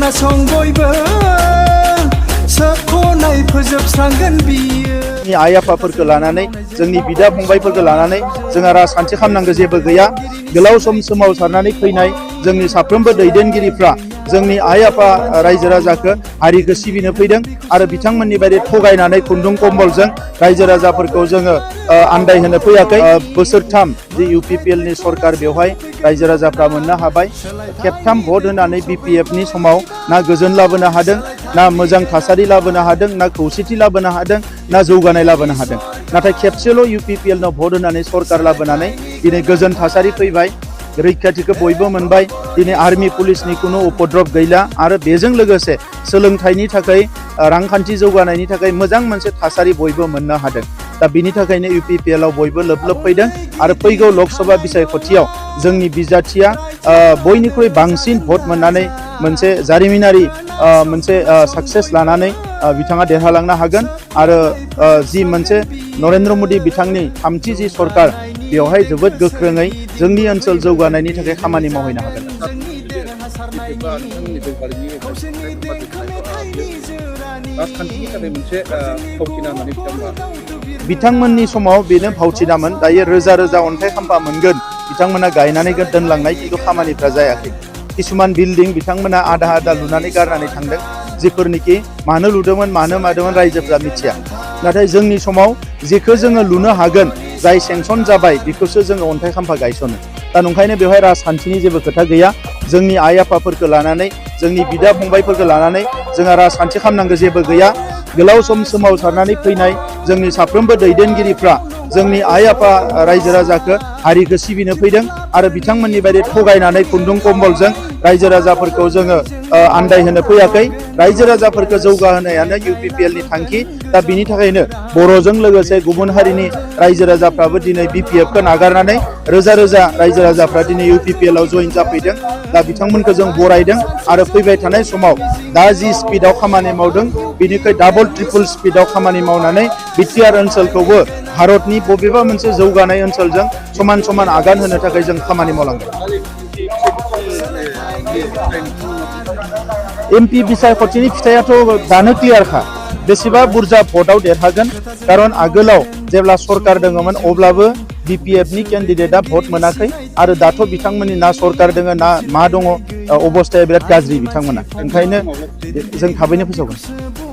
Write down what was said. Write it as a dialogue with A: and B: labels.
A: खोनासं बयबो सोबख'नाय फोजोबस्रांगोन बियो
B: आइ आफाफोरखौ लानानै जोंनि बिदा फंबायफोरखौ लानानै जोंहा राजखान्थि खालामनांगौ जेबो गैया गोलाव सम सोमावसारनानै फैनाय जोंनि साफ्रोमबो दैदेनगिरिफ्रा जोंनि आइ आफा रायजो राजाखौ हारिखौ सिबिनो फैदों आरो बिथांमोननि बायदि थगायनानै खुन्दुं कम्बलजों रायजो राजाफोरखौ जोङो आन्दायहोनो फैयाखै बोसोरथाम जि UPPL नि सरकार बेवहाय रायजो राजाफ्रा मोननो हाबाय खेबथाम भट होनानै BPF नि समाव ना गोजोन लाबोनो हादों ना मोजां थासारि लाबोनो हादों ना खौसेथि लाबोनो हादों ना जौगानाय लाबोनो हादों नाथाय खेबसेल' UPPL नाव भट होनानै सरकार लाबोनानै दिनै गोजोन थासारि फैबाय रैखाथिखौ बयबो मोनबाय दिनै आर्मी पुलिसनि कुनु उपद्रब गैला आरो बेजों लोगोसे सोलोंथाइनि थाखाय रांखान्थि जौगानायनि थाखाय मोजां मोनसे थासारि बयबो मोननो हादों दा बिनि थाखायनो UPPL आव बयबो लोब फैदों आरो फैगौ लोकसभा बिसायख'थियाव जोंनि बिजाथिया बयनिख्रुइ बांसिन भट मोननानै मोनसे जारिमिनारि मोनसे साक्सेस लानानै बिथाङा देरहालांनो हागोन आरो जि मोनसे नरेन्द्र मोदी बिथांनि थामथि जि सरकार बेवहाय जोबोद गोख्रोङै जोंनि ओनसोल जौगानायनि थाखाय खामानि मावहैनो हागोन बिथांमोननि समाव बेनो फावथिनामोन दायो रोजा रोजा अन्थाइ खाम्फा मोनगोन बिथांमोना गायनानै दोनलांनाय खिन्थु खामानिफ्रा जायाखै किसुमान बिल्डिं बिथांमोना आधा आधा लुनानै गारनानै थांदों जिफोरनिखि मानो लुदोंमोन मानो मादोंमोन रायजोफ्रा मिथिया नाथाय जोंनि समाव जेखौ जोङो लुनो हागोन जाय सेंसन जाबाय बेखौसो जोङो अन्थाइ खाम्फा गायसनो दा नंखायनो बेवहाय राजखान्थिनि जेबो खोथा गैया जोंनि आइ आफाफोरखौ लानानै जोंनि बिदा फंबायफोरखौ लानानै जोंहा राजखान्थि खालामनांगौ जेबो गैया गोलाव सम सोमावसारनानै फैनाय जोंनि साफ्रोमबो दैदेनगिरिफ्रा जोंनि आइ आफा रायजो राजाखौ हारिखौ सिबिनो फैदों आरो बिथांमोननि बायदि थगायनानै खुन्दुं कम्बलजों रायजो राजाफोरखौ जोङो आन्दायहोनो फैयाखै रायजो राजाफोरखौ जौगाहोनायानो UPPL नि थांखि दा बिनि थाखायनो बर'जों लोगोसे गुबुन हारिनि रायजो राजाफ्राबो दिनै BPF खौ नागारनानै रोजा रोजा रायजो राजाफ्रा दिनै UPPL आव जइन जाफैदों दा बिथांमोनखौ जों बरायदों आरो फैबाय थानाय समाव दा जि स्पिडआव खामानि मावदों बिनिख्रुइ डाबल ट्रिपल स्पिडआव खामानि मावनानै BTR ओनसोलखौबो भारतनि बबेबा मोनसे जौगानाय ओनसोलजों समान समान आगान होनो थाखाय जों खामानि मावलांगोन MP बिसायख'थिनि फिथाइयाथ' दानो क्लियारखा बेसेबा बुरजा भटआव देरहागोन खारन आगोलाव जेब्ला सरकार दङमोन अब्लाबो BPF नि केन्डिडेटआ भट मोनाखै आरो दाथ' बिथांमोननि ना सरकार दङ ना मा दङ अबस्थाया बिराद गाज्रि बिथांमोना ओंखायनो जों थाबैनो फोसावगोन